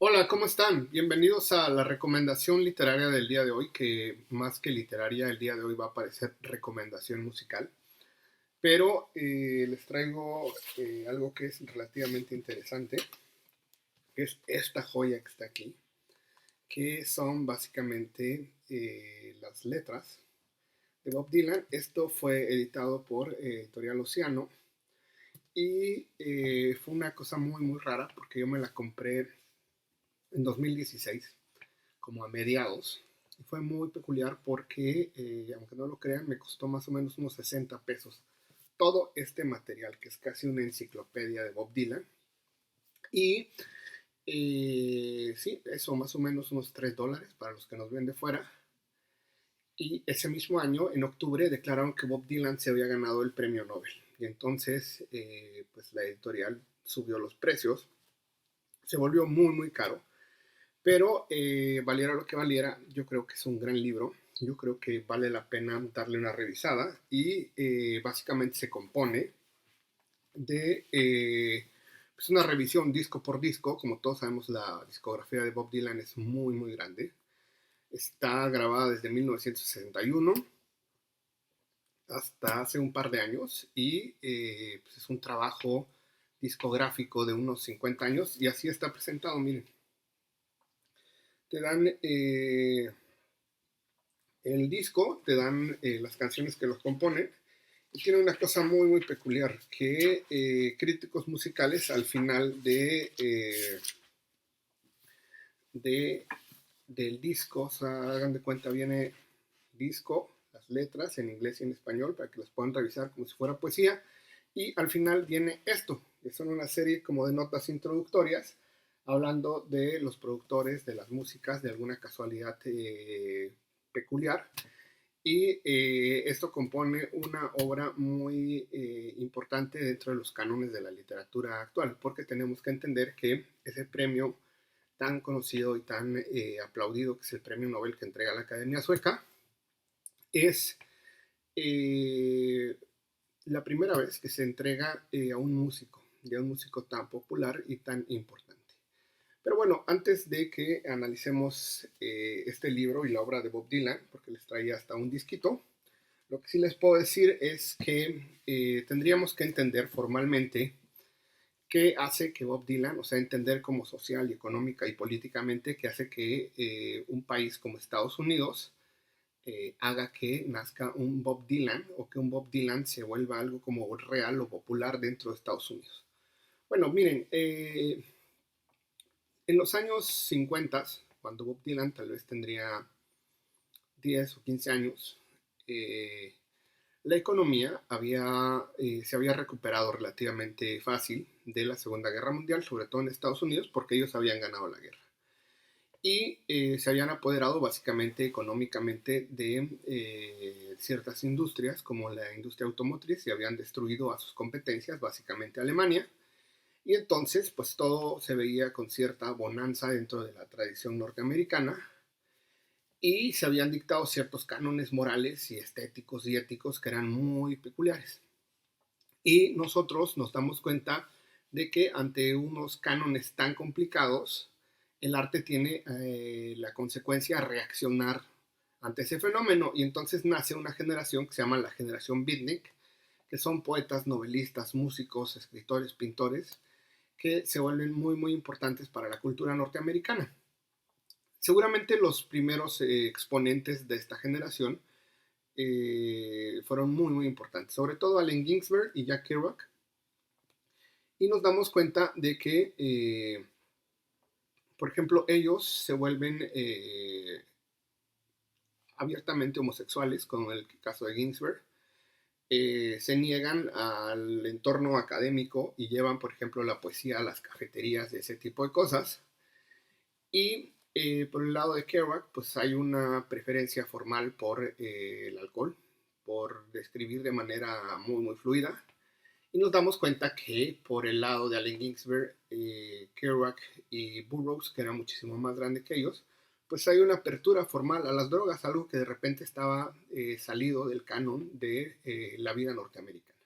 Hola, ¿cómo están? Bienvenidos a la recomendación literaria del día de hoy, que más que literaria, el día de hoy va a parecer recomendación musical. Pero les traigo algo que es relativamente interesante, que es esta joya que está aquí, que son básicamente las letras de Bob Dylan. Esto fue editado por Editorial Océano y fue una cosa muy, muy rara porque yo me la compré en 2016 como a mediados. Y fue muy peculiar porque, aunque no lo crean, me costó más o menos unos 60 pesos todo este material, que es casi una enciclopedia de Bob Dylan. Y sí, eso, más o menos unos $3 para los que nos ven de fuera. Y ese mismo año, en octubre, declararon que Bob Dylan se había ganado el premio Nobel. Y entonces, pues la editorial subió los precios. Se volvió muy, muy caro. Pero valiera lo que valiera, yo creo que es un gran libro. Yo creo que vale la pena darle una revisada. Y básicamente se compone de pues una revisión disco por disco. Como todos sabemos, la discografía de Bob Dylan es muy, muy grande. Está grabada desde 1961 hasta hace un par de años. Y pues es un trabajo discográfico de unos 50 años. Y así está presentado, miren. Te dan el disco, te dan las canciones que los componen, y tiene una cosa muy, muy peculiar, que críticos musicales al final de, del disco, o sea, hagan de cuenta, viene disco, las letras en inglés y en español, para que las puedan revisar como si fuera poesía, y al final viene esto, que son una serie como de notas introductorias, hablando de los productores, de las músicas, de alguna casualidad peculiar. Y esto compone una obra muy importante dentro de los cánones de la literatura actual, porque tenemos que entender que ese premio tan conocido y tan aplaudido, que es el premio Nobel que entrega la Academia Sueca, es eh, la primera vez que se entrega a un músico tan popular y tan importante. Pero bueno, antes de que analicemos este libro y la obra de Bob Dylan, porque les traía hasta un disquito, lo que sí les puedo decir es que tendríamos que entender formalmente qué hace que Bob Dylan, o sea, entender como social y económica y políticamente, qué hace que un país como Estados Unidos haga que nazca un Bob Dylan o que un Bob Dylan se vuelva algo como real o popular dentro de Estados Unidos. Bueno, miren, en los años 50, cuando Bob Dylan tal vez tendría 10 o 15 años, la economía se había recuperado relativamente fácil de la Segunda Guerra Mundial, sobre todo en Estados Unidos, porque ellos habían ganado la guerra. Y se habían apoderado básicamente económicamente de ciertas industrias, como la industria automotriz, y habían destruido a sus competencias, básicamente Alemania. Y entonces, pues todo se veía con cierta bonanza dentro de la tradición norteamericana, y se habían dictado ciertos cánones morales y estéticos y éticos que eran muy peculiares. Y nosotros nos damos cuenta de que ante unos cánones tan complicados, el arte tiene la consecuencia de reaccionar ante ese fenómeno, y entonces nace una generación que se llama la generación beatnik, que son poetas, novelistas, músicos, escritores, pintores, que se vuelven muy, muy importantes para la cultura norteamericana. Seguramente los primeros exponentes de esta generación fueron muy, muy importantes, sobre todo Allen Ginsberg y Jack Kerouac, y nos damos cuenta de que, por ejemplo, ellos se vuelven abiertamente homosexuales, como en el caso de Ginsberg, se niegan al entorno académico y llevan, por ejemplo, la poesía a las cafeterías y ese tipo de cosas. Y por el lado de Kerouac, pues hay una preferencia formal por el alcohol, por describir de manera muy, muy fluida. Y nos damos cuenta que por el lado de Allen Ginsberg, Kerouac y Burroughs, que era muchísimo más grande que ellos, pues hay una apertura formal a las drogas, algo que de repente estaba salido del canon de la vida norteamericana.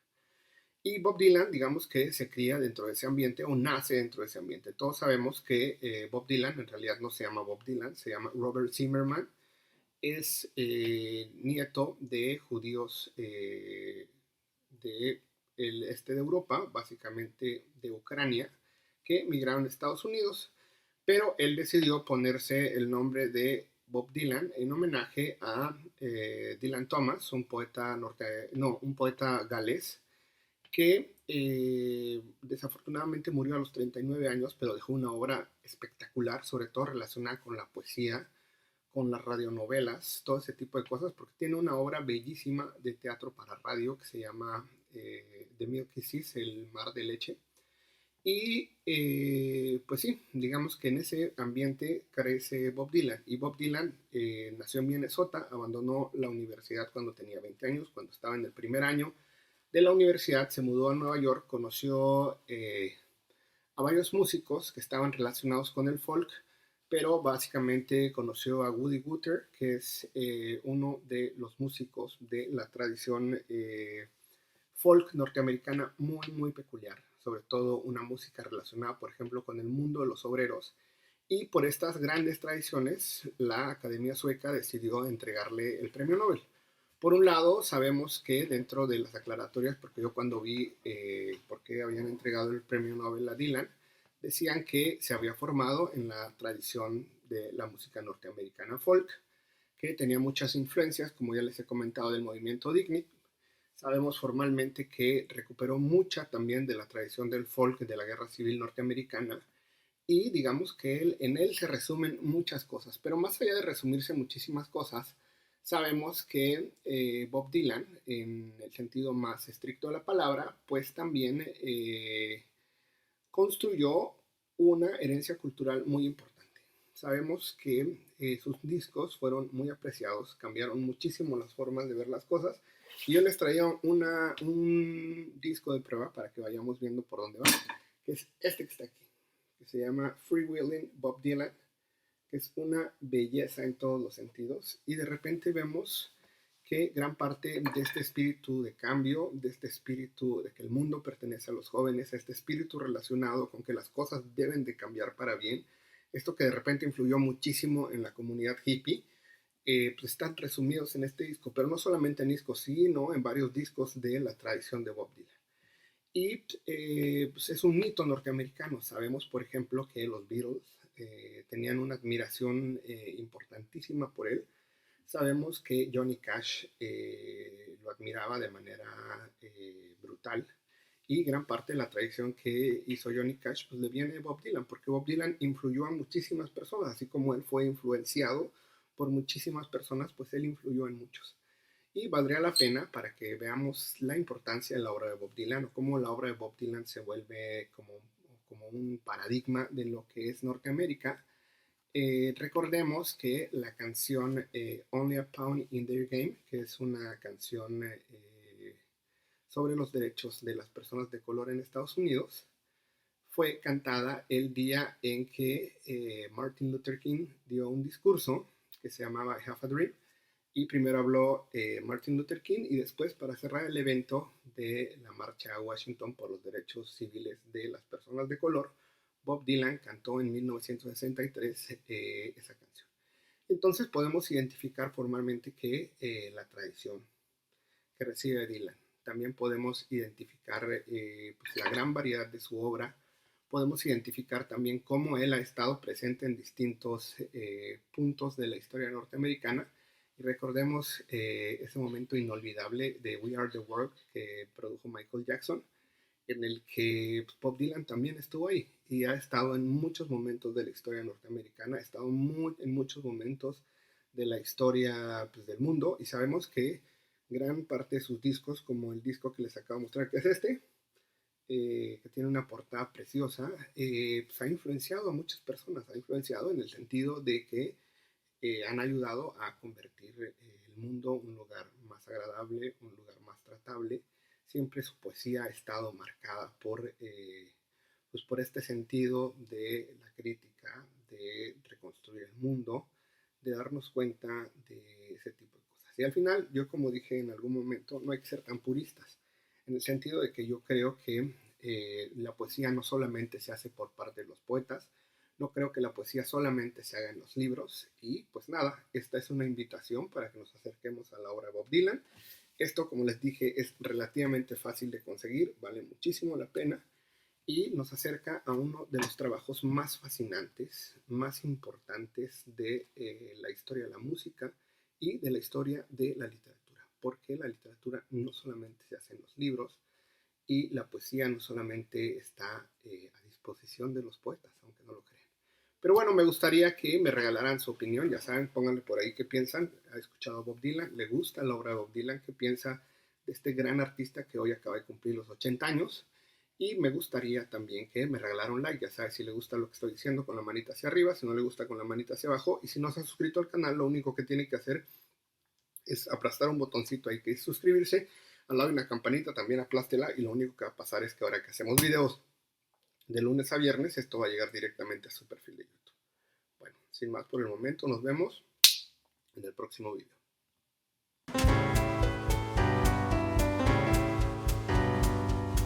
Y Bob Dylan, digamos que se cría dentro de ese ambiente o nace dentro de ese ambiente. Todos sabemos que Bob Dylan en realidad no se llama Bob Dylan, se llama Robert Zimmerman. Es nieto de judíos de el este de Europa, básicamente de Ucrania, que migraron a Estados Unidos, pero él decidió ponerse el nombre de Bob Dylan en homenaje a Dylan Thomas, un poeta un poeta galés que desafortunadamente murió a los 39 años, pero dejó una obra espectacular, sobre todo relacionada con la poesía, con las radionovelas, todo ese tipo de cosas, porque tiene una obra bellísima de teatro para radio que se llama The Milky Seas, El Mar de Leche. Y pues sí, digamos que en ese ambiente crece Bob Dylan. Y Bob Dylan nació en Minnesota, abandonó la universidad cuando tenía 20 años, cuando estaba en el primer año de la universidad, se mudó a Nueva York, conoció a varios músicos que estaban relacionados con el folk, pero básicamente conoció a Woody Guthrie, que es uno de los músicos de la tradición folk norteamericana muy peculiar, sobre todo una música relacionada, por ejemplo, con el mundo de los obreros. Y por estas grandes tradiciones, la Academia Sueca decidió entregarle el premio Nobel. Por un lado, sabemos que dentro de las aclaratorias, porque yo cuando vi por qué habían entregado el premio Nobel a Dylan, decían que se había formado en la tradición de la música norteamericana folk, que tenía muchas influencias, como ya les he comentado, del movimiento Dignity. Sabemos formalmente que recuperó mucha también de la tradición del folk de la Guerra Civil norteamericana y digamos que en él se resumen muchas cosas, pero más allá de resumirse muchísimas cosas, sabemos que Bob Dylan, en el sentido más estricto de la palabra, pues también construyó una herencia cultural muy importante. Sabemos que sus discos fueron muy apreciados, cambiaron muchísimo las formas de ver las cosas. Y yo les traía un disco de prueba para que vayamos viendo por dónde va, que es este que está aquí, que se llama Free Willing Bob Dylan, que es una belleza en todos los sentidos. Y de repente vemos que gran parte de este espíritu de cambio, de este espíritu de que el mundo pertenece a los jóvenes, este espíritu relacionado con que las cosas deben de cambiar para bien, esto que de repente influyó muchísimo en la comunidad hippie, pues están resumidos en este disco, pero no solamente en discos, sino en varios discos de la tradición de Bob Dylan. Y pues es un mito norteamericano. Sabemos, por ejemplo, que los Beatles tenían una admiración importantísima por él. Sabemos que Johnny Cash lo admiraba de manera brutal y gran parte de la tradición que hizo Johnny Cash pues le viene de Bob Dylan, porque Bob Dylan influyó a muchísimas personas, así como él fue influenciado por muchísimas personas, pues él influyó en muchos. Y valdría la pena para que veamos la importancia de la obra de Bob Dylan o cómo la obra de Bob Dylan se vuelve como un paradigma de lo que es Norteamérica. Recordemos que la canción Only a Pound in Their Game, que es una canción sobre los derechos de las personas de color en Estados Unidos, fue cantada el día en que Martin Luther King dio un discurso que se llamaba I Have a Dream. Y primero habló Martin Luther King y después, para cerrar el evento de la marcha a Washington por los derechos civiles de las personas de color, Bob Dylan cantó en 1963 esa canción. Entonces podemos identificar formalmente que la tradición que recibe Dylan. También podemos identificar pues, la gran variedad de su obra. Podemos identificar también cómo él ha estado presente en distintos puntos de la historia norteamericana. Y recordemos ese momento inolvidable de We Are the World que produjo Michael Jackson, en el que Bob Dylan también estuvo ahí y ha estado en muchos momentos de la historia norteamericana, ha estado en muchos momentos de la historia pues, del mundo, y sabemos que gran parte de sus discos, como el disco que les acabo de mostrar, que es este, que tiene una portada preciosa, pues ha influenciado a muchas personas, ha influenciado en el sentido de que han ayudado a convertir el mundo en un lugar más agradable, un lugar más tratable. Siempre su poesía ha estado marcada pues por este sentido de la crítica, de reconstruir el mundo, de darnos cuenta de ese tipo de cosas. Y al final, yo como dije en algún momento, no hay que ser tan puristas. en el sentido de que yo creo que la poesía no solamente se hace por parte de los poetas, no creo que la poesía solamente se haga en los libros, y pues nada, esta es una invitación para que nos acerquemos a la obra de Bob Dylan. Esto, como les dije, es relativamente fácil de conseguir, vale muchísimo la pena y nos acerca a uno de los trabajos más fascinantes, más importantes de la historia de la música y de la historia de la literatura, porque la literatura no solamente se hace en los libros y la poesía no solamente está a disposición de los poetas, aunque no lo crean. Pero bueno, me gustaría que me regalaran su opinión, ya saben, pónganle por ahí qué piensan. ¿Ha escuchado a Bob Dylan? ¿Le gusta la obra de Bob Dylan? ¿Qué piensa de este gran artista que hoy acaba de cumplir los 80 años? Y me gustaría también que me regalaran un like, ya sabes, si le gusta lo que estoy diciendo, con la manita hacia arriba, si no le gusta, con la manita hacia abajo. Y si no se ha suscrito al canal, lo único que tiene que hacer es aplastar un botoncito ahí que es suscribirse. Al lado de una campanita también aplástela, y lo único que va a pasar es que ahora que hacemos videos de lunes a viernes, esto va a llegar directamente a su perfil de YouTube. Bueno, sin más por el momento, nos vemos en el próximo video.